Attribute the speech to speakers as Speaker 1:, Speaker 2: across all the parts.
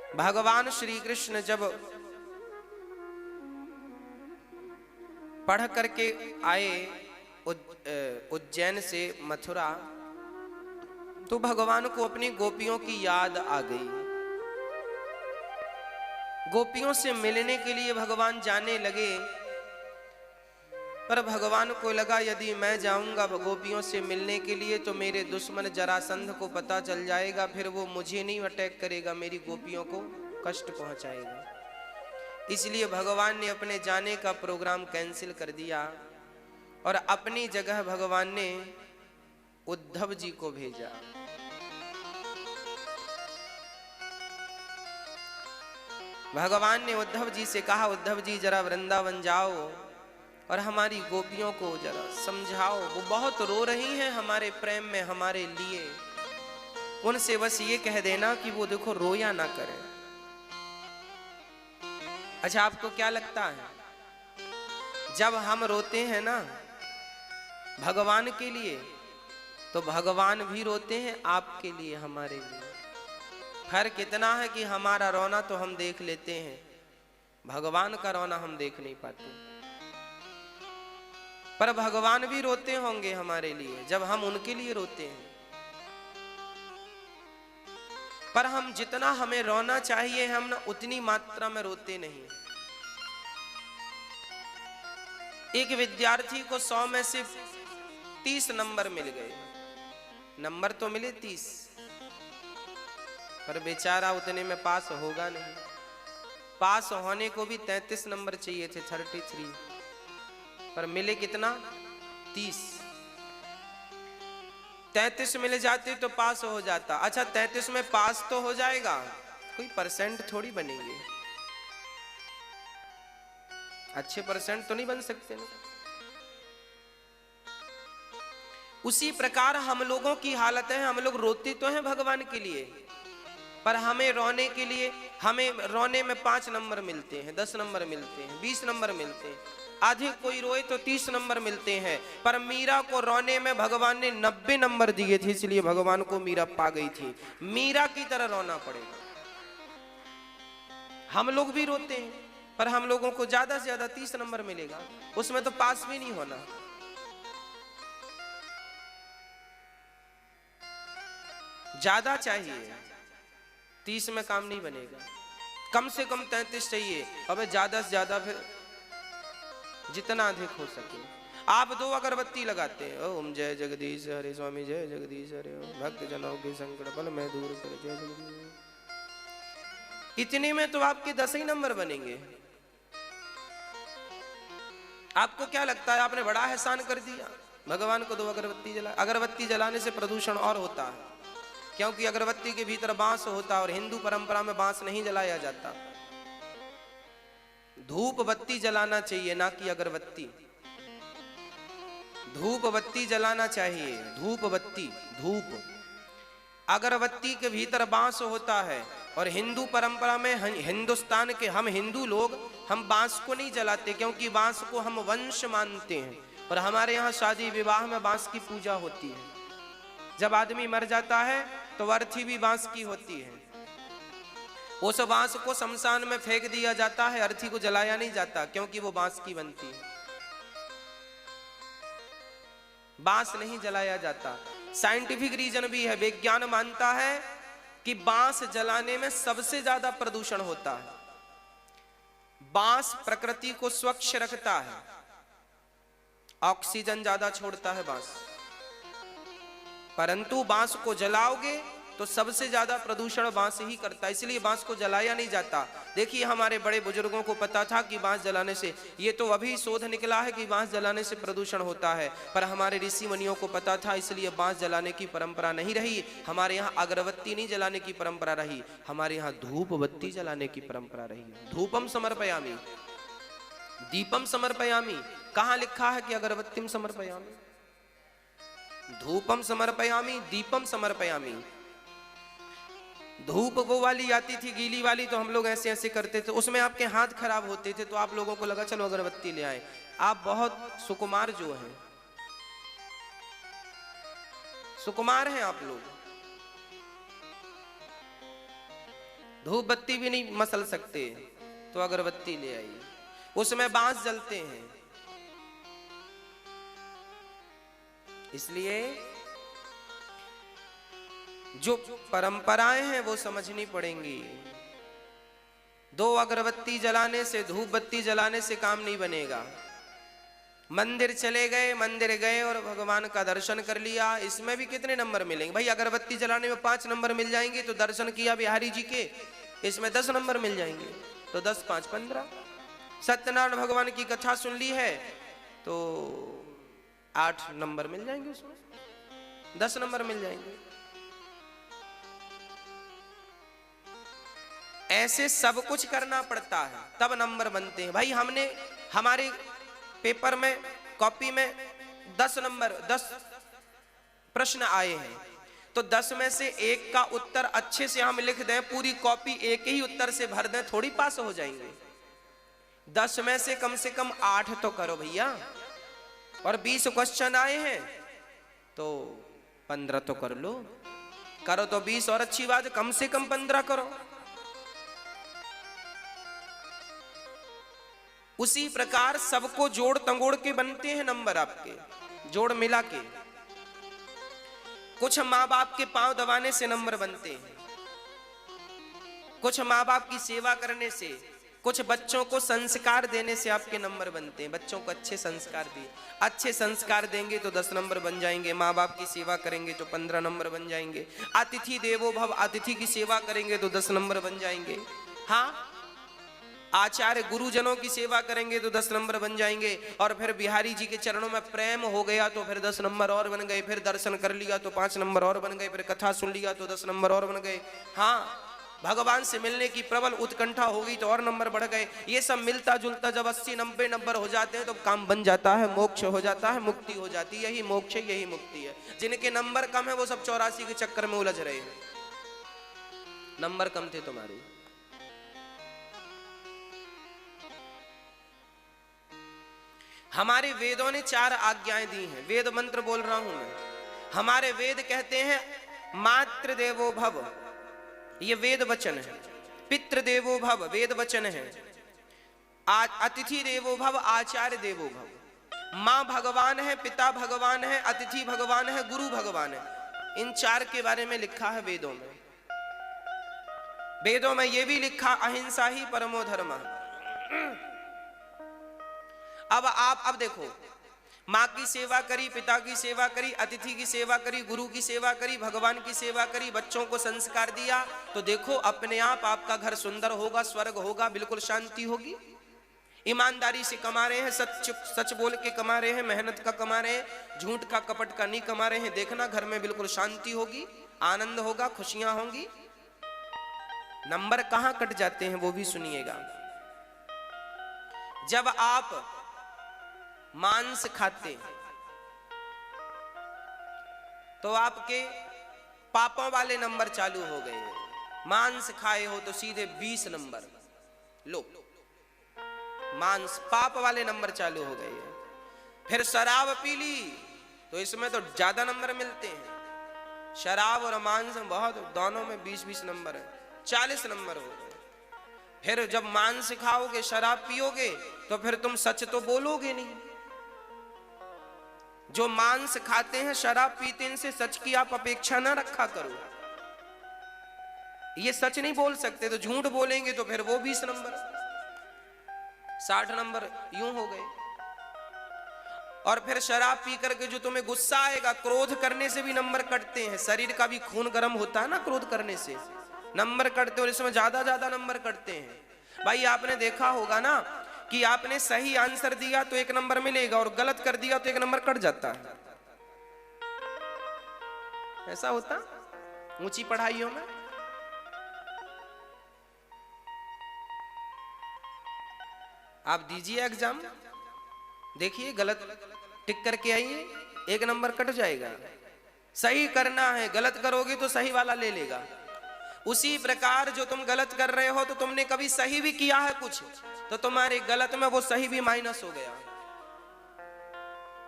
Speaker 1: भगवान श्री कृष्ण जब पढ़ करके आए उज्जैन से मथुरा, तो भगवान को अपनी गोपियों की याद आ गई। गोपियों से मिलने के लिए भगवान जाने लगे, पर भगवान को लगा यदि मैं जाऊंगा गोपियों से मिलने के लिए तो मेरे दुश्मन जरासंध को पता चल जाएगा, फिर वो मुझे नहीं अटैक करेगा, मेरी गोपियों को कष्ट पहुंचाएगा। इसलिए भगवान ने अपने जाने का प्रोग्राम कैंसिल कर दिया और अपनी जगह भगवान ने उद्धव जी को भेजा। भगवान ने उद्धव जी से कहा, उद्धव जी जरा वृंदावन जाओ और हमारी गोपियों को जरा समझाओ, वो बहुत रो रही हैं हमारे प्रेम में हमारे लिए। उनसे बस ये कह देना कि वो देखो रोया ना करें। अच्छा, आपको क्या लगता है, जब हम रोते हैं ना भगवान के लिए, तो भगवान भी रोते हैं आपके लिए, हमारे लिए। फर्क इतना है कि हमारा रोना तो हम देख लेते हैं, भगवान का रोना हम देख नहीं पाते। पर भगवान भी रोते होंगे हमारे लिए जब हम उनके लिए रोते हैं। पर हम जितना हमें रोना चाहिए हम ना उतनी मात्रा में रोते नहीं। एक विद्यार्थी को 100 में से 30 नंबर मिल गए। नंबर तो मिले 30, पर बेचारा उतने में पास होगा नहीं। पास होने को भी 33 नंबर चाहिए थे, 33, पर मिले कितना? 30। 33 मिल जाते तो पास हो जाता। अच्छा, 33 में पास तो हो जाएगा, कोई परसेंट थोड़ी बनेंगे, अच्छे परसेंट तो नहीं बन सकते ना। उसी प्रकार हम लोगों की हालत है, हम लोग रोते तो हैं भगवान के लिए, पर हमें रोने के लिए, हमें रोने में 5 नंबर मिलते हैं, 10 नंबर मिलते हैं, 20 नंबर मिलते हैं, आधे कोई रोए तो 30 नंबर मिलते हैं। पर मीरा को रोने में भगवान ने 90 नंबर दिए थे, इसलिए भगवान को मीरा पा गई थी। मीरा की तरह रोना पड़ेगा। हम लोग भी रोते हैं, पर हम लोगों को ज्यादा से ज्यादा 30 नंबर मिलेगा, उसमें तो पास भी नहीं होना। ज्यादा चाहिए, 30 में काम नहीं बनेगा, कम से कम 33 चाहिए। अबे ज्यादा से ज्यादा फिर जितना अधिक हो सके। आप 2 अगरबत्ती लगाते हैं, ओम जय जगदीश हरे स्वामी जय जगदीश हरे, भक्त जनों के संकट फल में दूर कर जय जगदीश, इतने में तो आपके 10 ही नंबर बनेंगे। आपको क्या लगता है आपने बड़ा एहसान कर दिया? भगवान को 2 अगरबत्ती जला। अगरबत्ती जलाने से प्रदूषण और होता है, क्योंकि अगरबत्ती के भीतर बांस होता है और हिंदू परंपरा में बांस नहीं जलाया जाता। धूप बत्ती जलाना चाहिए, ना कि अगरबत्ती। धूप बत्ती जलाना चाहिए, धूप बत्ती, धूप। अगरबत्ती के भीतर बांस होता है और हिंदू परंपरा में, हिंदुस्तान के हम हिंदू लोग, हम बांस को नहीं जलाते, क्योंकि बांस को हम वंश मानते हैं और हमारे यहाँ शादी विवाह में बांस की पूजा होती है। जब आदमी मर जाता है तो अर्थी भी बांस की होती है। उस बांस को शमशान में फेंक दिया जाता है, अर्थी को जलाया नहीं जाता, क्योंकि वो बांस की बनती है। बांस नहीं जलाया जाता। साइंटिफिक रीजन भी है, विज्ञान मानता है कि बांस जलाने में सबसे ज्यादा प्रदूषण होता है। बांस प्रकृति को स्वच्छ रखता है, ऑक्सीजन ज्यादा छोड़ता है बांस, परंतु बांस को जलाओगे तो सबसे ज्यादा प्रदूषण बांस ही करता है, इसलिए बांस को जलाया नहीं जाता। देखिए, हमारे बड़े बुजुर्गों को पता था कि बांस जलाने से, ये तो अभी शोध निकला है कि बांस जलाने से प्रदूषण होता है, पर हमारे ऋषि मुनियों को पता था, इसलिए बांस जलाने की परंपरा नहीं रही। हमारे यहाँ अगरबत्ती नहीं जलाने की परंपरा रही, हमारे यहाँ धूप बत्ती जलाने की परंपरा रही। धूपम समर्पयामि दीपम समर्पयामि। कहाँ लिखा है कि अगरबत्तीम समर्पयामि? धूपम समर्पयामि, दीपम समर्पयामि। धूप वो वाली आती थी गीली वाली, तो हम लोग ऐसे ऐसे करते थे, उसमें आपके हाथ खराब होते थे, तो आप लोगों को लगा चलो अगरबत्ती ले आए। आप बहुत सुकुमार जो हैं, सुकुमार हैं आप लोग। धूप बत्ती भी नहीं मसल सकते तो अगरबत्ती ले आइए, उसमें बांस जलते हैं। इसलिए जो परंपराएं हैं वो समझनी पड़ेंगी। 2 अगरबत्ती जलाने से, धूप बत्ती जलाने से काम नहीं बनेगा। मंदिर चले गए, मंदिर गए और भगवान का दर्शन कर लिया, इसमें भी कितने नंबर मिलेंगे भाई? अगरबत्ती जलाने में 5 नंबर मिल जाएंगे, तो दर्शन किया बिहारी जी के, इसमें 10 नंबर मिल जाएंगे, तो 10 5 15। सत्यनारायण भगवान की कथा सुन ली है तो 8 नंबर मिल जाएंगे, उसमें 10 नंबर मिल जाएंगे। ऐसे सब कुछ करना पड़ता है तब नंबर बनते हैं भाई। हमने हमारे पेपर में, कॉपी में 10 नंबर, 10 प्रश्न आए हैं, तो 10 में से 1 का उत्तर अच्छे से हम लिख दें, पूरी कॉपी एक ही उत्तर से भर दें, थोड़ी पास हो जाएंगे। 10 में से कम 8 तो करो भैया। और 20 क्वेश्चन आए हैं तो 15 तो कर लो। करो तो 20 और अच्छी बात है, कम से कम 15 करो। उसी प्रकार सबको जोड़ तंगोड़ के बनते हैं नंबर, आपके जोड़ मिला के। कुछ माँ बाप के पांव दबाने से नंबर बनते हैं, कुछ माँ बाप की सेवा करने से, कुछ बच्चों को संस्कार देने से आपके नंबर बनते हैं। बच्चों को अच्छे संस्कार दिए, अच्छे संस्कार देंगे तो 10 नंबर बन जाएंगे। माँ बाप की सेवा करेंगे तो 15 नंबर बन जाएंगे। अतिथि देवो भव, अतिथि की सेवा करेंगे तो 10 नंबर बन जाएंगे। हाँ, आचार्य गुरुजनों की सेवा करेंगे तो 10 नंबर बन जाएंगे। और फिर बिहारी जी के चरणों में प्रेम हो गया तो फिर 10 नंबर और बन गए। फिर दर्शन कर लिया तो 5 नंबर और बन गए। फिर कथा सुन लिया तो 10 नंबर और बन गए। हाँ, भगवान से मिलने की प्रबल उत्कंठा होगी तो और नंबर बढ़ गए। ये सब मिलता जुलता जब 80-90 नंबर हो जाते हैं तो काम बन जाता है, मोक्ष हो जाता है, मुक्ति हो जाती है। यही मोक्ष है, यही मुक्ति है। जिनके नंबर कम है वो सब 84 के चक्कर में उलझ रहे हैं। नंबर कम थे तुम्हारे। हमारे वेदों ने 4 आज्ञाएं दी हैं। वेद मंत्र बोल रहा हूं मैं। हमारे वेद कहते हैं मातृ देवो भव, ये वेद वचन है। पितृ देवो भव, वेद वचन है। अतिथि देवो भव, आचार्य देवो भव। मां भगवान है, पिता भगवान है, अतिथि भगवान है, गुरु भगवान है। इन 4 के बारे में लिखा है वेदों में। वेदों में यह भी लिखा अहिंसा ही परमो धर्म। अब देखो, माँ की सेवा करी, पिता की सेवा करी, अतिथि की सेवा करी, गुरु की सेवा करी, भगवान की सेवा करी, बच्चों को संस्कार दिया, तो देखो अपने आप आपका घर सुंदर होगा, स्वर्ग होगा, बिल्कुल शांति होगी। ईमानदारी से कमा रहे हैं, सच बोल के कमा रहे हैं, मेहनत का कमा रहे हैं, झूठ का कपट का नहीं कमा रहे हैं, देखना घर में बिल्कुल शांति होगी, आनंद होगा, खुशियां होंगी। नंबर कहां कट जाते हैं वो भी सुनिएगा। जब आप मांस खाते तो आपके पापों वाले नंबर चालू हो गए। मांस खाए हो तो सीधे 20 नंबर लो, मांस पाप वाले नंबर चालू हो गए। फिर शराब पी ली तो इसमें तो ज्यादा नंबर मिलते हैं। शराब और मांस में बहुत, दोनों में 20-20 नंबर है, 40 नंबर हो गए। फिर जब मांस खाओगे, शराब पियोगे तो फिर तुम सच तो बोलोगे नहीं। जो मांस खाते हैं, शराब पीते हैं, इनसे सच की आप अपेक्षा ना रखा करो। ये सच नहीं बोल सकते तो झूठ बोलेंगे तो फिर वो 20 नंबर, 60 नंबर यूं हो गए। और फिर शराब पी करके जो तुम्हें गुस्सा आएगा, क्रोध करने से भी नंबर कटते हैं। शरीर का भी खून गर्म होता है ना, क्रोध करने से नंबर कटते, और इसमें ज्यादा नंबर कटते हैं। भाई आपने देखा होगा ना कि आपने सही आंसर दिया तो 1 नंबर मिलेगा और गलत कर दिया तो 1 नंबर कट जाता है। ऐसा होता ऊंची पढ़ाइयों में। आप दीजिए एग्जाम, देखिए गलत टिक करके आइए, 1 नंबर कट जाएगा। सही करना है, गलत करोगे तो सही वाला ले लेगा। उसी प्रकार जो तुम गलत कर रहे हो तो तुमने कभी सही भी किया है कुछ, तो तुम्हारे गलत में वो सही भी माइनस हो गया।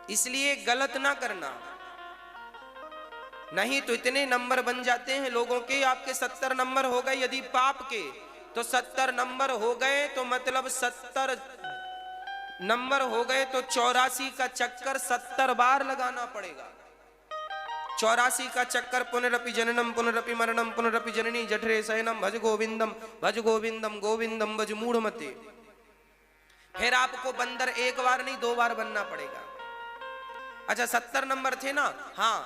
Speaker 1: इसलिए गलत ना करना। नहीं तो इतने नंबर बन जाते हैं लोगों के, आपके 70 नंबर हो गए यदि पाप के, तो 70 नंबर हो गए तो मतलब 70 नंबर हो गए तो 84 का चक्कर 70 बार लगाना पड़ेगा। 84 का चक्कर, पुनरपि जननम पुनरपि मरणम पुनरपि जननी जठरे शयनम भज गोविंदम गोविंदम भज मूढ़मते। फिर आपको बंदर एक बार नहीं 2 बार बनना पड़ेगा। अच्छा 70 नंबर थे ना, हाँ,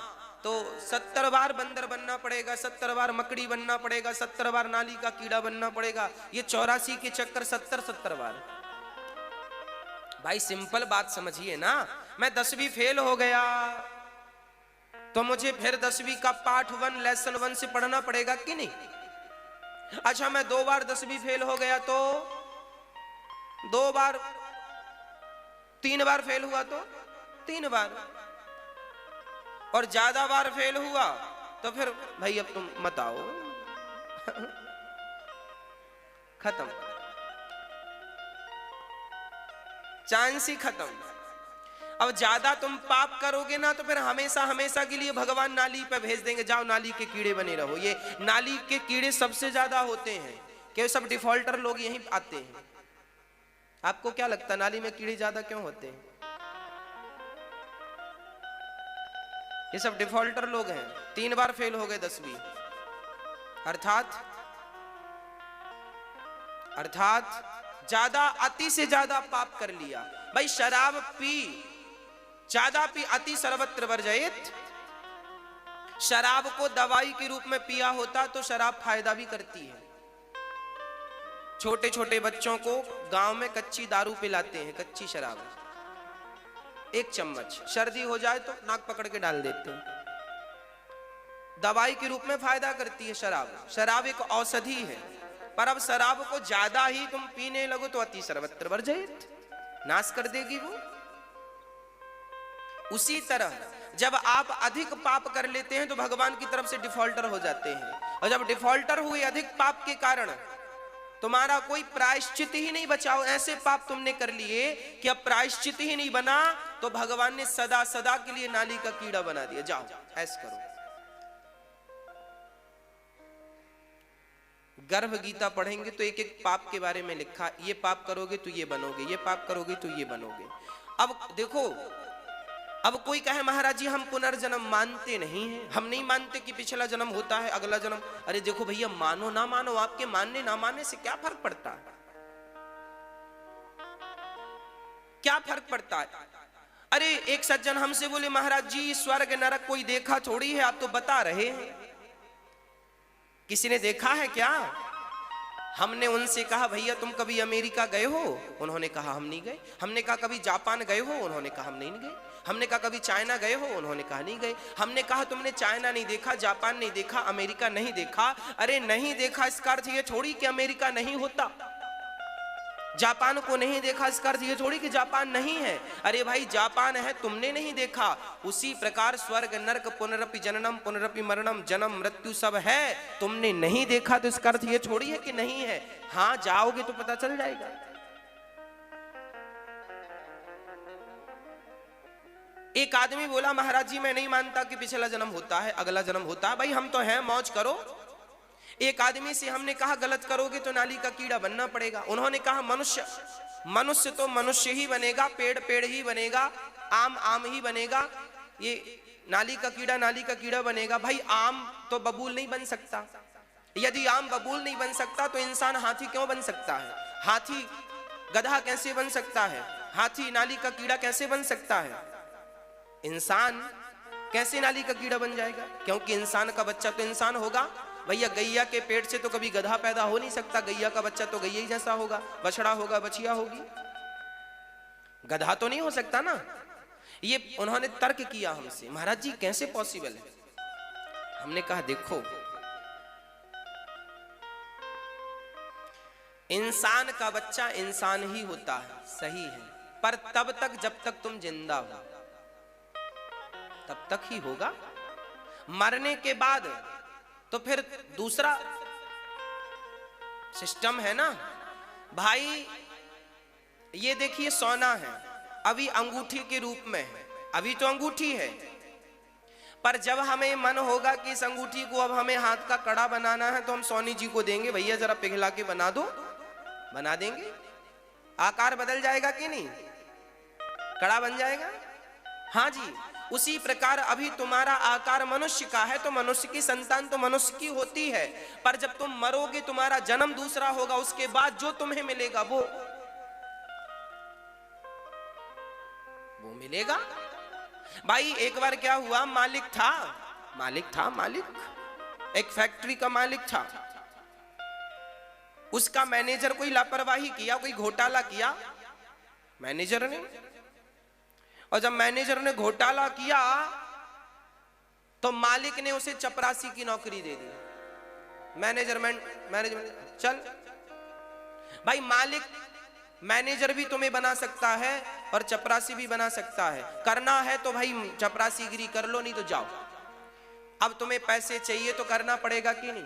Speaker 1: तो 70 बार बंदर बनना पड़ेगा, 70 बार मकड़ी बनना पड़ेगा, 70 बार नाली का कीड़ा बनना पड़ेगा। ये 84 के चक्कर 70 बार। भाई सिंपल बात समझिए ना, मैं 10वीं फेल हो गया तो मुझे फिर 10वीं का पार्ट 1 लेसन 1 से पढ़ना पड़ेगा कि नहीं? अच्छा मैं 2 बार 10वीं फेल हो गया तो 2 बार, 3 बार फेल हुआ तो 3 बार, और ज्यादा बार फेल हुआ तो फिर भाई अब तुम मत आओ खत्म, चांस ही खत्म। अब ज्यादा तुम पाप करोगे ना तो फिर हमेशा हमेशा के लिए भगवान नाली पे भेज देंगे, जाओ नाली के कीड़े बने रहो। ये नाली के कीड़े सबसे ज्यादा होते हैं, कि सब डिफॉल्टर लोग यहीं आते हैं। आपको क्या लगता है नाली में कीड़े ज्यादा क्यों होते हैं? ये सब डिफॉल्टर लोग हैं, 3 बार फेल हो गए 10वीं, अर्थात ज्यादा, अति से ज्यादा पाप कर लिया। भाई शराब पी, ज्यादा पी, अति सर्वत्र वर्जयेत। शराब को दवाई के रूप में पिया होता तो शराब फायदा भी करती है। छोटे छोटे बच्चों को गांव में कच्ची दारू पिलाते हैं, कच्ची शराब, 1 चम्मच, सर्दी हो जाए तो नाक पकड़ के डाल देते हैं। दवाई के रूप में फायदा करती है शराब। शराब एक औषधि है, पर अब शराब को ज्यादा ही तुम पीने लगो तो अति सर्वत्र वर्जयेत, नाश कर देगी वो। उसी तरह जब आप अधिक पाप कर लेते हैं तो भगवान की तरफ से डिफॉल्टर हो जाते हैं, और जब डिफॉल्टर हुए अधिक पाप के कारण, तुम्हारा कोई प्रायश्चित ही नहीं बचा, ऐसे पाप तुमने कर लिए कि अब प्रायश्चित ही नहीं बना, तो भगवान ने सदा सदा के लिए नाली का कीड़ा बना दिया, जाओ ऐसा करो। गर्भ गीता पढ़ेंगे तो एक एक पाप के बारे में लिखा, ये पाप करोगे तो ये बनोगे, ये पाप करोगे तो ये बनोगे। अब देखो, अब कोई कहे महाराज जी हम पुनर्जन्म मानते नहीं हैं, हम नहीं मानते कि पिछला जन्म होता है, अगला जन्म। अरे देखो भैया, मानो ना मानो, आपके मानने ना मानने से क्या फर्क पड़ता है? क्या फर्क पड़ता है? अरे एक सज्जन हमसे बोले महाराज जी स्वर्ग नरक कोई देखा थोड़ी है, आप तो बता रहे हैं, किसी ने देखा है क्या? हमने उनसे कहा भैया तुम कभी अमेरिका गए हो? उन्होंने कहा हम नहीं गए। हमने कहा कभी जापान गए हो? उन्होंने कहा हम नहीं गए। हमने कहा कभी चाइना गए हो? उन्होंने कहा नहीं गए। हमने कहा तुमने चाइना नहीं देखा, जापान नहीं देखा, अमेरिका नहीं देखा। अरे नहीं देखा इसका अर्थ ये थोड़ी कि अमेरिका नहीं होता, जापान को नहीं देखा इसका अर्थ ये थोड़ी कि जापान नहीं है। अरे भाई जापान है, तुमने नहीं देखा। उसी प्रकार स्वर्ग नरक पुनरपि जननम पुनरपि मरणम, जन्म मृत्यु सब है, तुमने नहीं देखा तो इसका अर्थ ये थोड़ी है कि नहीं है। हाँ जाओगे तो पता चल जाएगा। एक आदमी बोला महाराज जी मैं नहीं मानता कि पिछला जन्म होता है, अगला जन्म होता है। भाई हम तो हैं, मौज करो। एक आदमी से हमने कहा गलत करोगे तो नाली का कीड़ा बनना पड़ेगा। उन्होंने कहा मनुष्य तो मनुष्य ही बनेगा, पेड़ पेड़ ही बनेगा, आम आम ही बनेगा, ये नाली का कीड़ा बनेगा। भाई आम तो बबूल नहीं बन सकता, यदि आम बबूल नहीं बन सकता तो इंसान हाथी क्यों बन सकता है? हाथी गधा कैसे बन सकता है? हाथी नाली का कीड़ा कैसे बन सकता है? इंसान कैसे नाली का कीड़ा बन जाएगा? क्योंकि इंसान का बच्चा तो इंसान होगा। भैया गैया के पेट से तो कभी गधा पैदा हो नहीं सकता, गैया का बच्चा तो गैया ही जैसा होगा, बछड़ा होगा, बछिया होगी, गधा तो नहीं हो सकता ना। ये उन्होंने तर्क किया हमसे, महाराज जी कैसे पॉसिबल है? हमने कहा देखो, इंसान का बच्चा इंसान ही होता है, सही है, पर तब तक जब तक तुम जिंदा हो तब तक ही होगा। मरने के बाद तो फिर दूसरा सिस्टम है ना। भाई ये देखिए सोना है, अभी अंगूठी के रूप में है, अभी तो अंगूठी है, पर जब हमें मन होगा कि इस अंगूठी को अब हमें हाथ का कड़ा बनाना है तो हम सोनी जी को देंगे, भैया जरा पिघला के बना दो, बना देंगे। आकार बदल जाएगा कि नहीं, कड़ा बन जाएगा। हाँ जी, उसी प्रकार अभी तुम्हारा आकार मनुष्य का है तो मनुष्य की संतान तो मनुष्य की होती है, पर जब तुम मरोगे तुम्हारा जन्म दूसरा होगा, उसके बाद जो तुम्हें मिलेगा वो मिलेगा। भाई एक बार क्या हुआ, मालिक था एक फैक्ट्री का मालिक था। उसका मैनेजर कोई लापरवाही किया, कोई घोटाला किया मैनेजर ने, और जब मैनेजर ने घोटाला किया तो मालिक ने उसे चपरासी की नौकरी दे दी। मैनेजमेंट चल भाई, मालिक मैनेजर भी तुम्हें बना सकता है और चपरासी भी बना सकता है। करना है तो भाई चपरासीगिरी कर लो, नहीं तो जाओ। अब तुम्हें पैसे चाहिए तो करना पड़ेगा कि नहीं।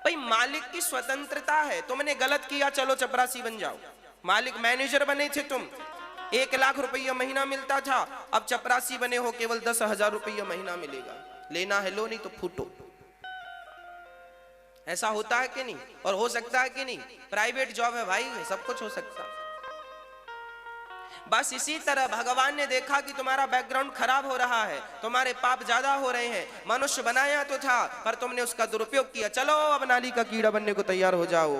Speaker 1: भाई मालिक की स्वतंत्रता है, तुमने गलत किया चलो चपरासी बन जाओ। मालिक मैनेजर बने थे तुम, 1 लाख रुपया महीना मिलता था, अब चपरासी बने हो केवल 10,000 रुपया महीना मिलेगा। लेना है लो, नहीं तो फूटो। ऐसा होता है कि नहीं, और हो सकता है कि नहीं। प्राइवेट जॉब है भाई, सब कुछ हो सकता है। बस इसी तरह भगवान ने देखा कि तुम्हारा बैकग्राउंड खराब हो रहा है, तुम्हारे पाप ज्यादा हो रहे हैं। मनुष्य बनाया तो था पर तुमने उसका दुरुपयोग किया, चलो अब नाली का कीड़ा बनने को तैयार हो जाओ।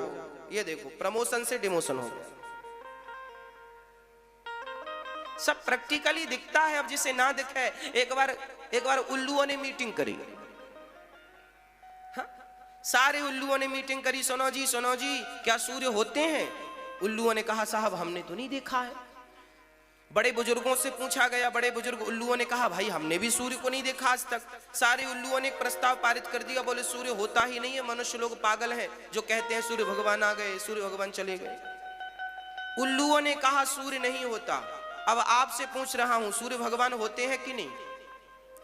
Speaker 1: ये देखो प्रमोशन से डिमोशन हो गया। सब प्रैक्टिकली दिखता है। अब जिसे ना दिखे, एक बार उल्लुओं ने मीटिंग करी। हाँ? सारे उल्लुओं ने मीटिंग करी, सुनो जी क्या सूर्य होते हैं? उल्लुओं ने कहा साहब हमने तो नहीं देखा है। बड़े बुजुर्गों से पूछा गया, बड़े बुजुर्ग उल्लुओं ने कहा भाई हमने भी सूर्य को नहीं देखा आज तक। सारे उल्लुओं ने एक प्रस्ताव पारित कर दिया, बोले सूर्य होता ही नहीं है, मनुष्य लोग पागल हैं जो कहते हैं सूर्य भगवान आ गए, सूर्य भगवान चले गए। उल्लुओं ने कहा सूर्य नहीं होता। अब आपसे पूछ रहा हूं, सूर्य भगवान होते हैं कि नहीं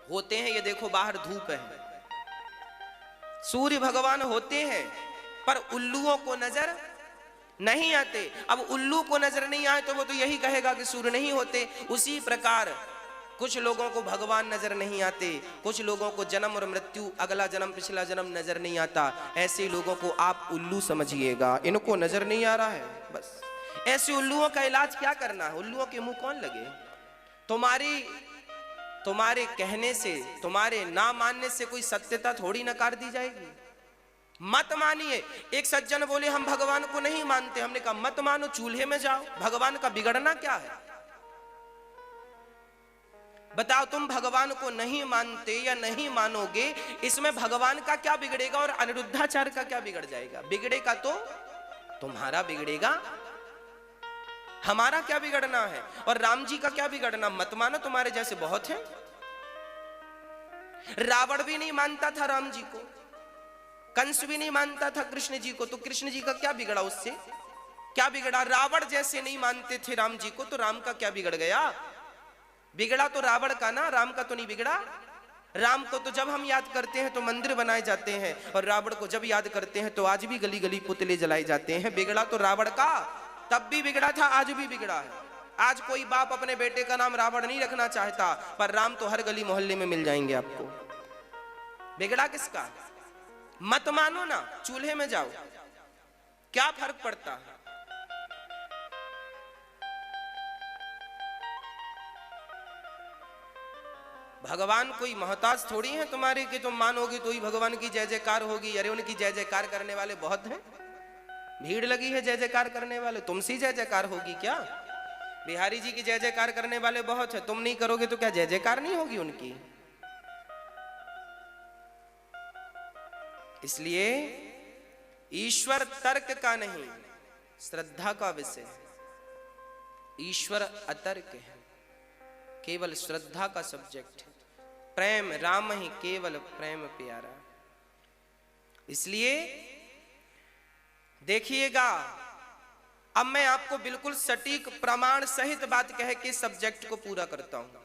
Speaker 1: होते हैं? ये देखो बाहर धूप है, सूर्य भगवान होते हैं, पर उल्लुओं को नजर नहीं आते। अब उल्लू को नजर नहीं आए तो वो तो यही कहेगा कि सूर्य नहीं होते। उसी प्रकार कुछ लोगों को भगवान नजर नहीं आते, कुछ लोगों को जन्म और मृत्यु, अगला जन्म पिछला जन्म नजर नहीं आता। ऐसे लोगों को आप उल्लू समझिएगा, इनको नजर नहीं आ रहा है बस। ऐसे उल्लुओं का इलाज क्या करना है? उल्लुओं के मुंह कौन लगे? तुम्हारे कहने से, तुम्हारे ना मानने से कोई सत्यता थोड़ी नकार दी जाएगी। मत मानिए। एक सज्जन बोले हम भगवान को नहीं मानते। हमने कहा मत मानो, चूल्हे में जाओ, भगवान का बिगड़ना क्या है? बताओ, तुम भगवान को नहीं मानते या नहीं मानोगे, इसमें भगवान का क्या बिगड़ेगा और अनिरुद्धाचार्य का क्या बिगड़ जाएगा? बिगड़ेगा तो तुम्हारा बिगड़ेगा, हमारा क्या बिगड़ना है? और राम जी का क्या बिगड़ना? मत मानो, तुम्हारे जैसे बहुत हैं। रावण भी नहीं मानता था राम जी को, कंस भी नहीं मानता था कृष्ण जी को, तो कृष्ण जी का क्या बिगड़ा? उससे क्या बिगड़ा? रावण जैसे नहीं मानते थे राम जी को, तो राम का क्या बिगड़ गया? बिगड़ा तो रावण का ना, राम का तो नहीं बिगड़ा। राम को तो जब हम याद करते हैं तो मंदिर बनाए जाते हैं, और रावण को जब याद करते हैं तो आज भी गली गली पुतले जलाए जाते हैं। बिगड़ा तो रावण का तब भी बिगड़ा था, आज भी बिगड़ा है। आज कोई बाप अपने बेटे का नाम रावण नहीं रखना चाहता, पर राम तो हर गली मोहल्ले में मिल जाएंगे आपको। बिगड़ा किसका? मत मानो ना, चूल्हे में जाओ, क्या फर्क पड़ता है? भगवान कोई मोहताज थोड़ी है तुम्हारे कि तुम मानोगे तो ही भगवान की जय जयकार होगी। अरे उनकी जय जयकार करने वाले बहुत हैं, भीड़ लगी है जय जयकार करने वाले। तुमसे जय जयकार होगी क्या? बिहारी जी की जय जयकार करने वाले बहुत है, तुम नहीं करोगे तो क्या जय जयकार नहीं होगी उनकी? इसलिए ईश्वर तर्क का नहीं, श्रद्धा का विषय। ईश्वर अतर्क है, केवल श्रद्धा का सब्जेक्ट है। प्रेम राम ही केवल प्रेम प्यारा। इसलिए देखिएगा, अब मैं आपको बिल्कुल सटीक प्रमाण सहित बात कह के सब्जेक्ट को पूरा करता हूं,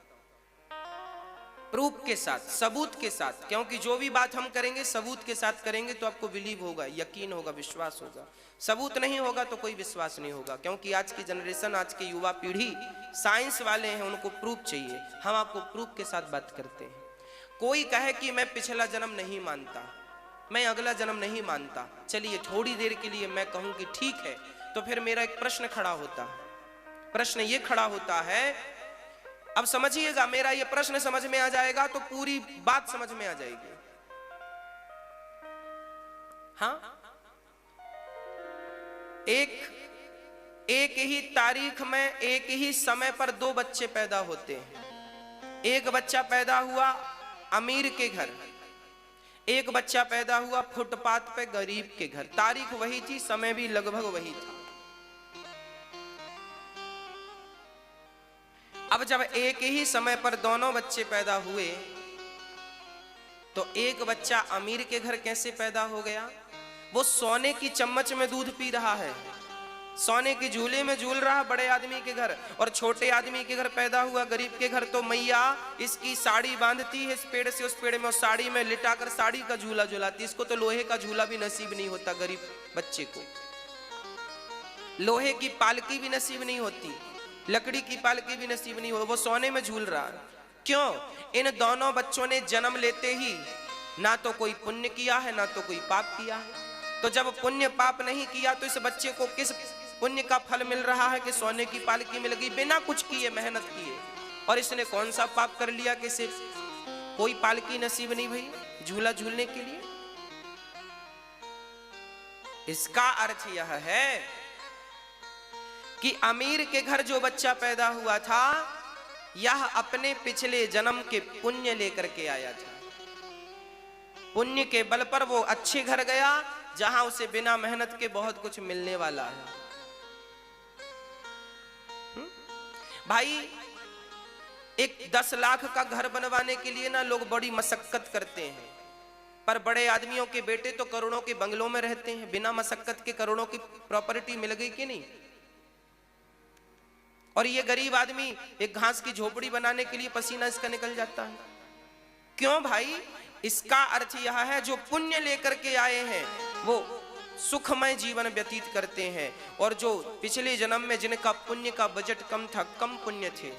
Speaker 1: प्रूफ के साथ, सबूत के साथ। क्योंकि जो भी बात हम करेंगे सबूत के साथ करेंगे तो आपको बिलीव होगा, यकीन होगा, विश्वास होगा। सबूत नहीं होगा तो कोई विश्वास नहीं होगा। क्योंकि आज की जनरेशन, आज की युवा पीढ़ी साइंस वाले हैं, उनको प्रूफ चाहिए। हम आपको प्रूफ के साथ बात करते हैं। कोई कहे कि मैं पिछला जन्म नहीं मानता, मैं अगला जन्म नहीं मानता, चलिए थोड़ी देर के लिए मैं कहूं कि ठीक है, तो फिर मेरा एक प्रश्न खड़ा होता है। प्रश्न ये खड़ा होता है, अब समझिएगा, मेरा ये प्रश्न समझ में आ जाएगा तो पूरी बात समझ में आ जाएगी। हाँ, एक ही तारीख में एक ही समय पर दो बच्चे पैदा होते हैं। एक बच्चा पैदा हुआ अमीर के घर, एक बच्चा पैदा हुआ फुटपाथ पे गरीब के घर। तारीख वही थी, समय भी लगभग वही था। अब जब एक ही समय पर दोनों बच्चे पैदा हुए तो एक बच्चा अमीर के घर कैसे पैदा हो गया? वो सोने की चम्मच में दूध पी रहा है, सोने के झूले में झूल रहा बड़े आदमी के घर, और छोटे आदमी के घर पैदा हुआ गरीब के घर। तो मैया इसकी साड़ी बांधती है इस पेड़ से उस पेड़ में, और साड़ी में लिटाकर साड़ी का झूला झुलाती। इसको तो लोहे का झूला भी नसीब नहीं होता, गरीब बच्चे को लोहे की पालकी भी नसीब नहीं होती, लकड़ी की पालकी भी नसीब नहीं हो, वो सोने में झूल रहा। क्यों? इन दोनों बच्चों ने जन्म लेते ही ना तो कोई पुण्य किया है ना तो कोई पाप किया है। तो जब पुण्य पाप नहीं किया तो इस बच्चे को किस पुण्य का फल मिल रहा है कि सोने की पालकी मिल गई बिना कुछ किए, मेहनत किए। और इसने कौन सा पाप कर लिया कि सिर्फ कोई पालकी नसीब नहीं भई झूला झूलने के लिए? इसका अर्थ यह है कि अमीर के घर जो बच्चा पैदा हुआ था यह अपने पिछले जन्म के पुण्य लेकर के आया था। पुण्य के बल पर वो अच्छे घर गया जहां उसे बिना मेहनत के बहुत कुछ मिलने वाला है। भाई, एक 10 लाख का घर बनवाने के लिए ना लोग बड़ी मशक्कत करते हैं, पर बड़े आदमियों के बेटे तो करोड़ों के बंगलों में रहते हैं। बिना मशक्कत के करोड़ों की प्रॉपर्टी मिल गई कि नहीं? और ये गरीब आदमी एक घास की झोपड़ी बनाने के लिए पसीना इसका निकल जाता है। क्यों भाई? इसका अर्थ यह है जो पुण्य लेकर के आए हैं वो सुखमय जीवन व्यतीत करते हैं, और जो पिछले जन्म में जिनका पुण्य का बजट कम था, कम पुण्य थे,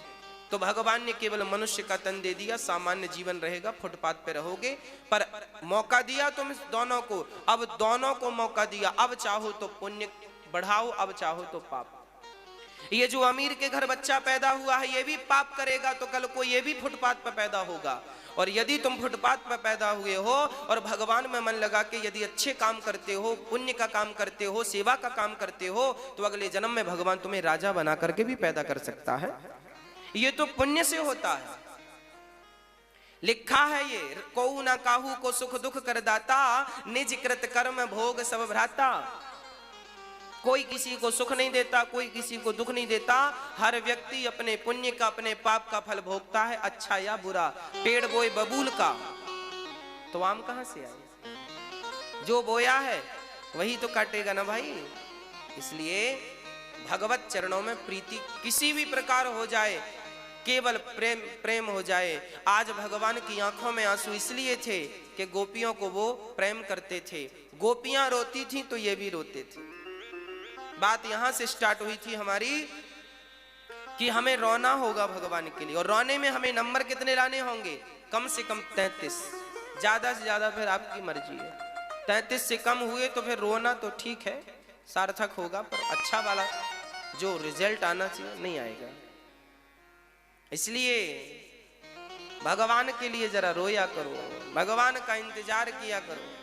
Speaker 1: तो भगवान ने केवल मनुष्य का तन दे दिया, सामान्य जीवन रहेगा, फुटपाथ पे रहोगे। पर मौका दिया तुम दोनों को, अब दोनों को मौका दिया, अब चाहो तो पुण्य बढ़ाओ, अब चाहो तो पाप। ये जो अमीर के घर बच्चा पैदा हुआ है ये भी पाप करेगा तो कल को ये भी फुटपाथ पर पैदा होगा। और यदि तुम फुटपाथ पर पैदा हुए हो और भगवान में मन लगा के यदि अच्छे काम करते हो, पुण्य का काम करते हो, सेवा का काम करते हो, तो अगले जन्म में भगवान तुम्हें राजा बना करके भी पैदा कर सकता है। ये तो पुण्य से होता है। लिखा है ये, को ना काहू को सुख दुख कर दाता, निज कृत कर्म भोग सब भ्राता। कोई किसी को सुख नहीं देता, कोई किसी को दुख नहीं देता, हर व्यक्ति अपने पुण्य का अपने पाप का फल भोगता है, अच्छा या बुरा। पेड़ बोए बबूल का तो आम कहां से आए? जो बोया है वही तो काटेगा ना भाई। इसलिए भगवत चरणों में प्रीति किसी भी प्रकार हो जाए, केवल प्रेम हो जाए। आज भगवान की आंखों में आंसू इसलिए थे कि गोपियों को वो प्रेम करते थे। गोपियां रोती थी तो ये भी रोते थे। बात यहां से स्टार्ट हुई थी हमारी कि हमें रोना होगा भगवान के लिए, और रोने में हमें नंबर कितने लाने होंगे? कम से कम 33, ज्यादा से ज्यादा फिर आपकी मर्जी है। 33 से कम हुए तो फिर रोना तो ठीक है, सार्थक होगा, पर अच्छा वाला जो रिजल्ट आना चाहिए नहीं आएगा। इसलिए भगवान के लिए जरा रोया करो, भगवान का इंतजार किया करो।